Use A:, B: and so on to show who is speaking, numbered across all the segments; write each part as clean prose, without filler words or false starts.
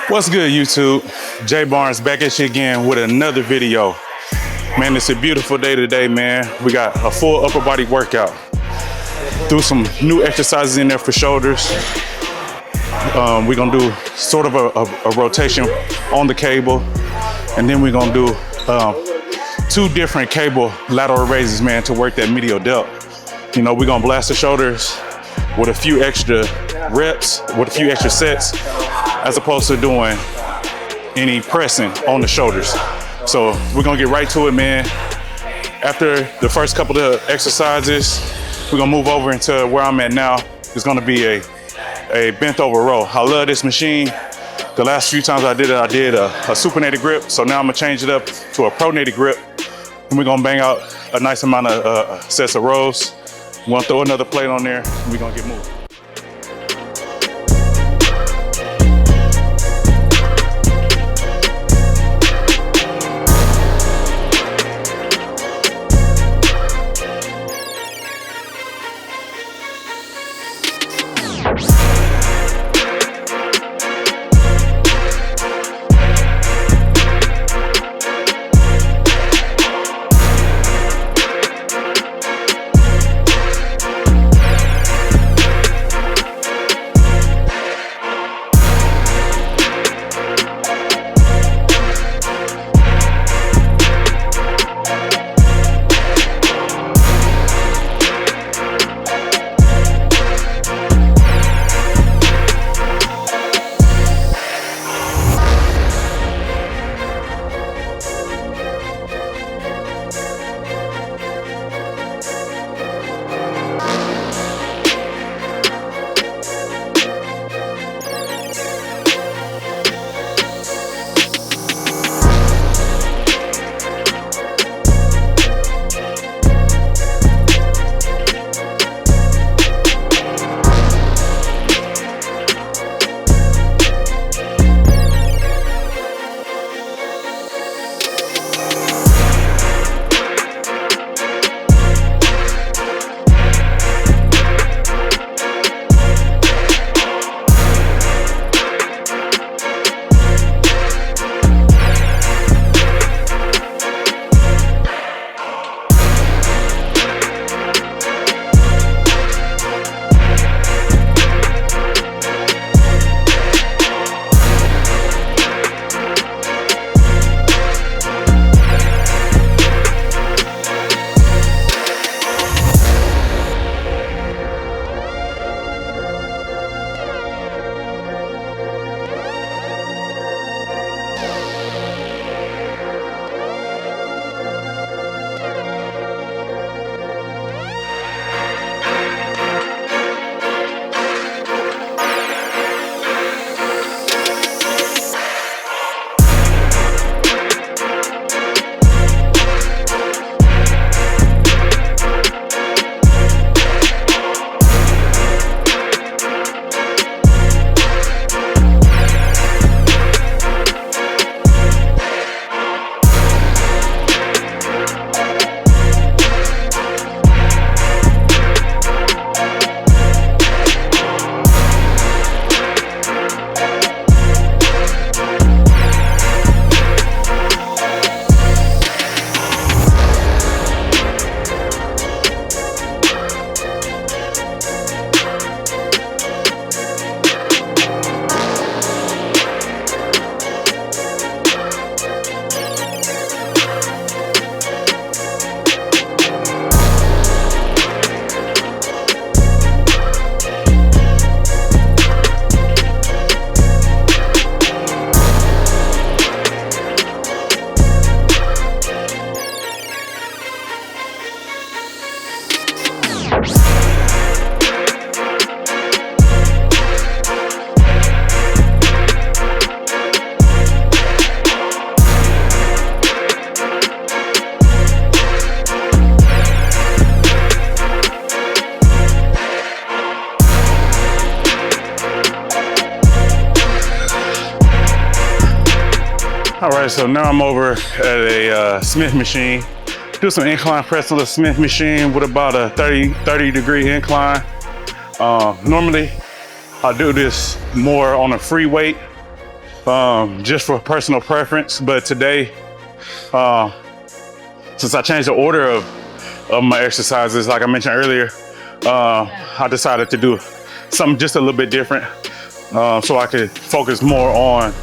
A: What's good, YouTube? Jay Barnes back at you again with another video. Man, it's a beautiful day today, man. We got a full upper body workout. Threw some new exercises in there for shoulders. We're gonna do sort of a rotation on the cable, and then we're gonna do two different cable lateral raises, man, to work that medial delt. You know, we're gonna blast the shoulders with a few extra reps, with a few extra sets, as opposed to doing any pressing on the shoulders. So we're gonna get right to it, man. After the first couple of exercises, we're gonna move over into where I'm at now. It's gonna be a bent over row. I love this machine. The last few times I did it, I did a supinated grip. So now I'm gonna change it up to a pronated grip. And we're gonna bang out a nice amount of sets of rows. We're gonna throw another plate on there, and we're gonna get moving. All right, so now I'm over at a Smith machine. Do some incline press on the Smith machine with about a 30 degree incline. Normally, I do this more on a free weight, just for personal preference. But today, since I changed the order of my exercises, like I mentioned earlier, I decided to do something just a little bit different, so I could focus more on,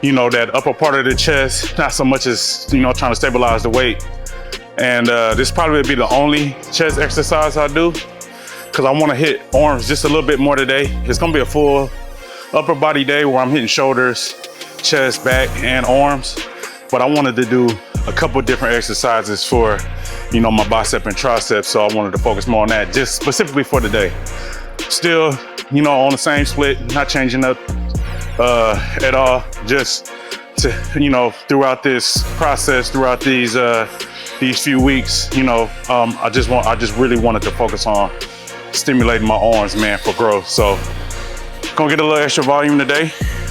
A: that upper part of the chest, not so much as, trying to stabilize the weight. And this probably would be the only chest exercise I do, because I want to hit arms just a little bit more today. It's going to be a full upper body day where I'm hitting shoulders, chest, back, and arms. But I wanted to do a couple different exercises for, my bicep and triceps. So I wanted to focus more on that, just specifically for today. Still, on the same split, not changing up at all. Just to, throughout this process, throughout these few weeks, I just really wanted to focus on stimulating my arms, man, for growth. So gonna get a little extra volume today.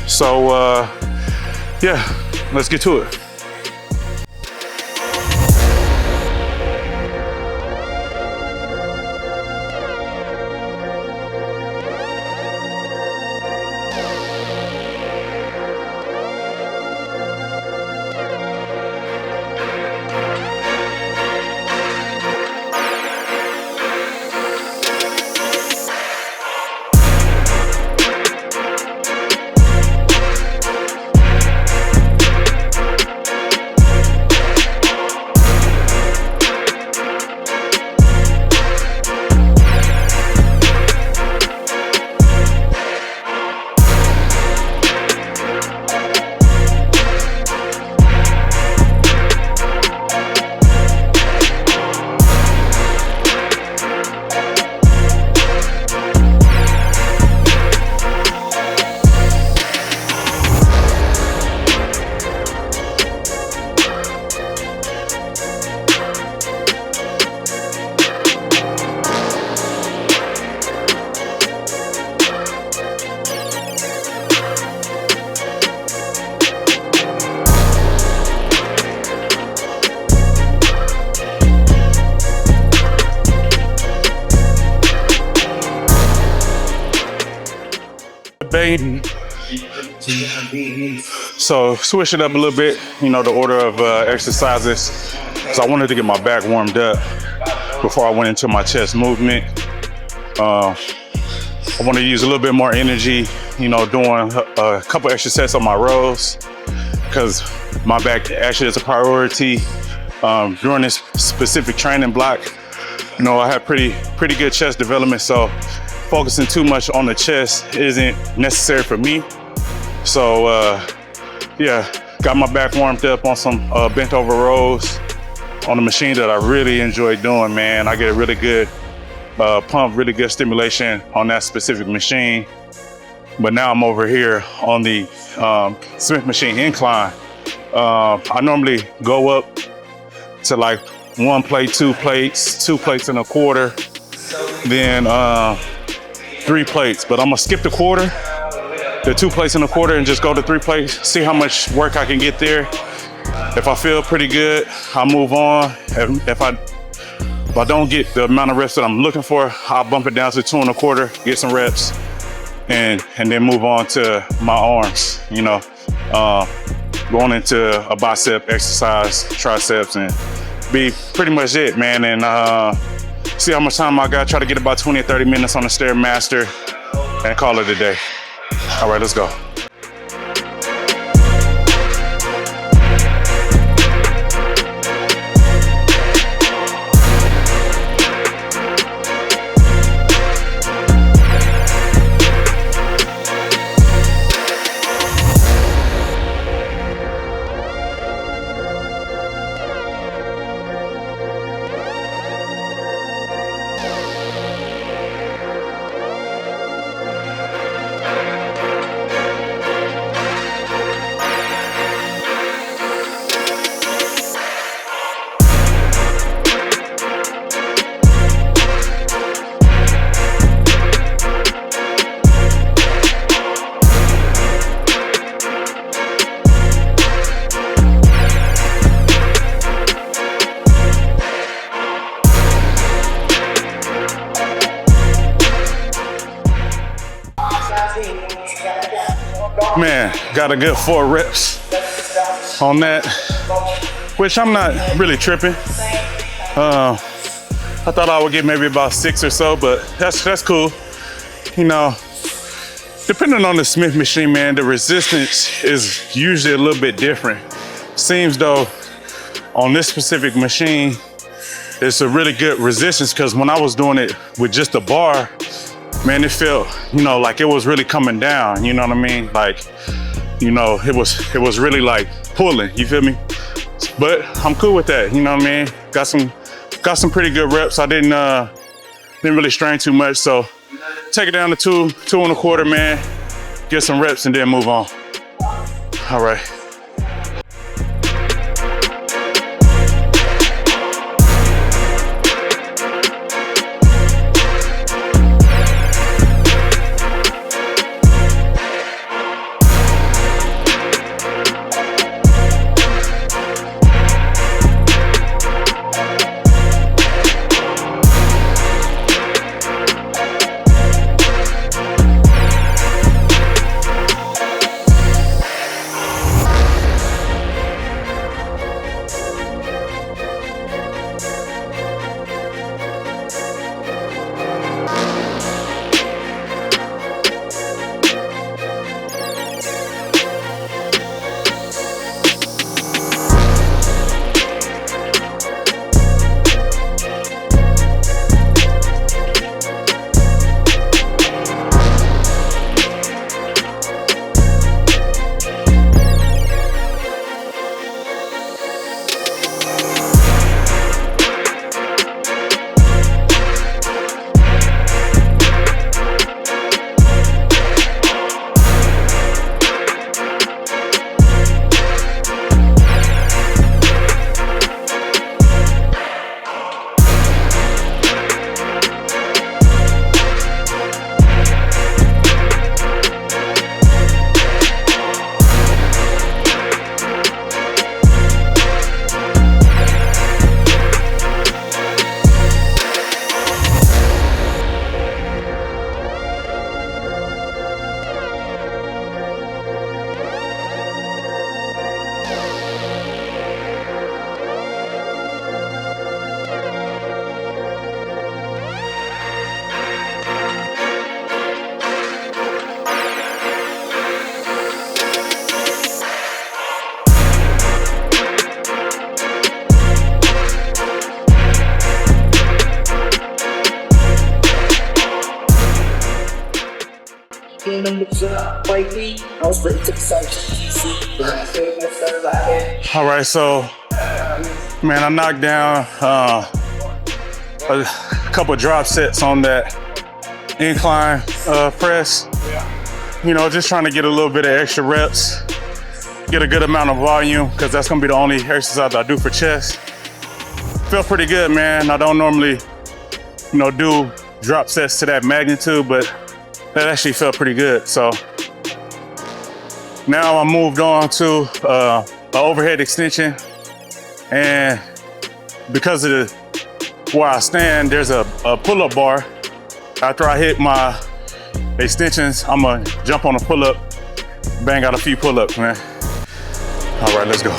A: So yeah, let's get to it. So switch it up a little bit, the order of exercises. So I wanted to get my back warmed up before I went into my chest movement. I want to use a little bit more energy, doing a couple extra sets on my rows, because my back actually is a priority during this specific training block. I had pretty good chest development, so focusing too much on the chest isn't necessary for me. So yeah, got my back warmed up on some bent over rows on a machine that I really enjoy doing, man. I get a really good pump, really good stimulation on that specific machine. But now I'm over here on the Smith machine incline. I normally go up to like 1 plate, 2 plates, 2 plates and a quarter, then 3 plates. But I'm gonna skip the quarter, the 2 plates and a quarter, and just go to 3 plates, see how much work I can get there. If I feel pretty good, I'll move on. If I don't get the amount of reps that I'm looking for, I'll bump it down to 2 1/4, get some reps, and then move on to my arms, going into a bicep exercise, triceps, and be pretty much it, man. And see how much time I got, try to get about 20 or 30 minutes on the Stairmaster and call it a day. All right, let's go. Man, got a good 4 reps on that, which I'm not really tripping. I thought I would get maybe about 6 or so, but that's cool. You know, depending on the Smith machine, man, the resistance is usually a little bit different. Seems though on this specific machine, it's a really good resistance because when I was doing it with just the bar, man, it felt, you know, like it was really coming down, you know what I mean? Like, you know, it was really like pulling, you feel me? But I'm cool with that, you know what I mean? Got some pretty good reps. I didn't really strain too much, so take it down to 2.25, man. Get some reps and then move on. All right. All right, so man, I knocked down a couple drop sets on that incline press. You know, just trying to get a little bit of extra reps, get a good amount of volume, because that's gonna be the only exercise I do for chest. Felt pretty good, man. I don't normally, you know, do drop sets to that magnitude, but that actually felt pretty good. So now I moved on to an overhead extension, and because of where I stand, there's a pull-up bar. After I hit my extensions, I'm gonna jump on a pull-up, bang out a few pull-ups, man. All right, let's go.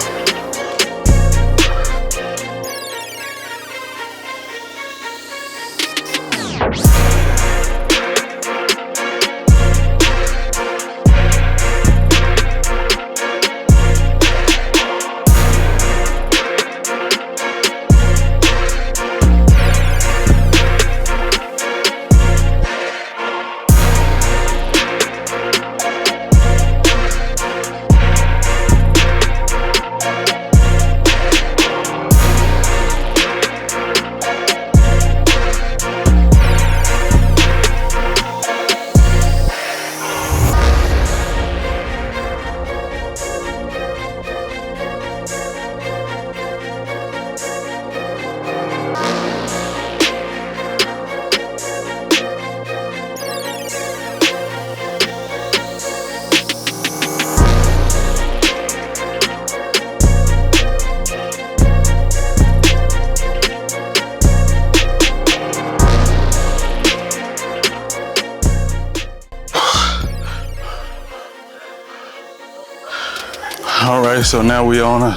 A: All right, so now we on a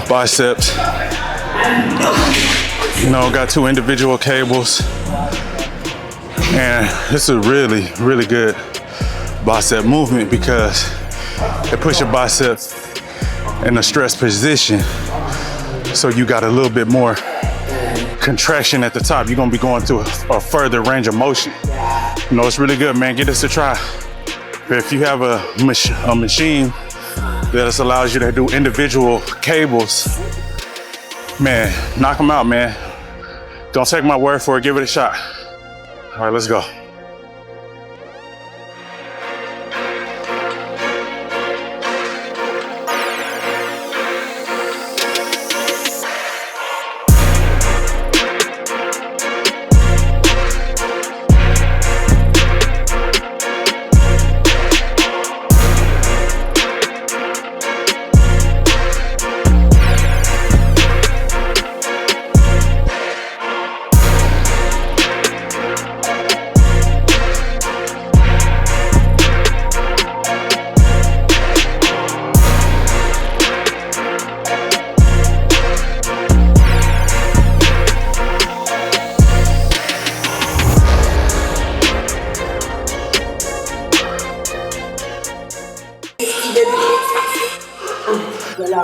A: biceps. You know, got 2 individual cables. And it's a really, really good bicep movement because it puts your biceps in a stress position. So you got a little bit more contraction at the top. You're gonna be going through a further range of motion. You know, it's really good, man. Give this a try. If you have a machine that allows you to do individual cables, man, knock them out, man. Don't take my word for it, give it a shot. All right, let's go.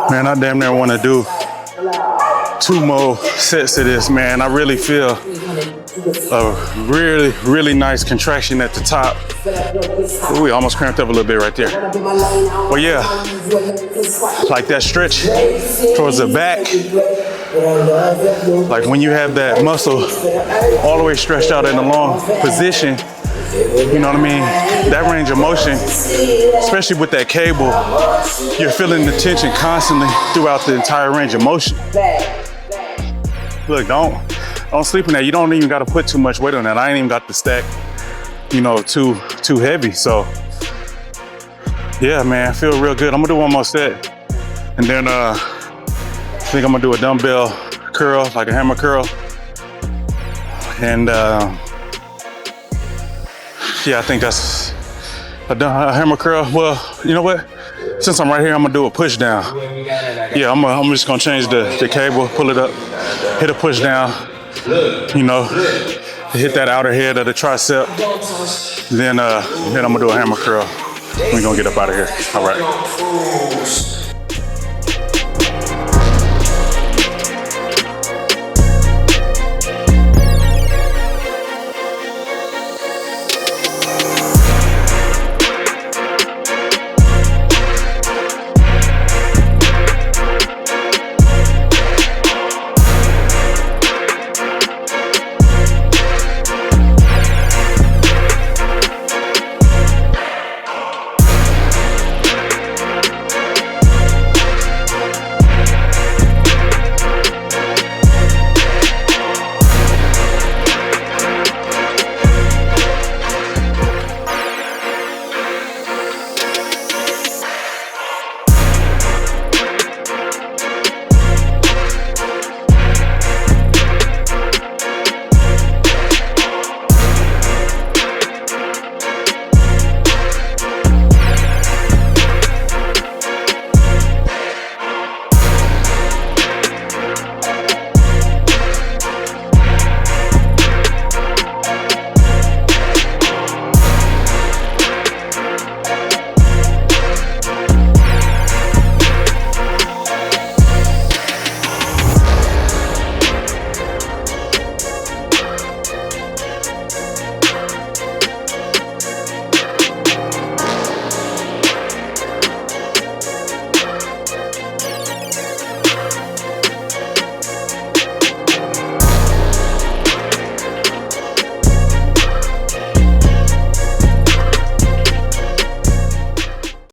A: Man, I damn near want to do 2 more sets of this, man. I really feel a really, really nice contraction at the top. Ooh, we almost cramped up a little bit right there. Well, yeah, like that stretch towards the back. Like when you have that muscle all the way stretched out in a long position, you know what I mean? That range of motion, especially with that cable, you're feeling the tension constantly throughout the entire range of motion. Look, don't sleep on that. You don't even got to put too much weight on that. I ain't even got the stack, you know, too heavy. So yeah, man, I feel real good. I'm gonna do 1 more set, and then I think I'm gonna do a dumbbell curl, like a hammer curl, and yeah, I think that's a hammer curl. Well, you know what? Since I'm right here, I'm gonna do a push down. Yeah, I'm just gonna change the cable, pull it up, hit a push down, you know, hit that outer head of the tricep. Then I'm gonna do a hammer curl. We're gonna get up out of here. All right.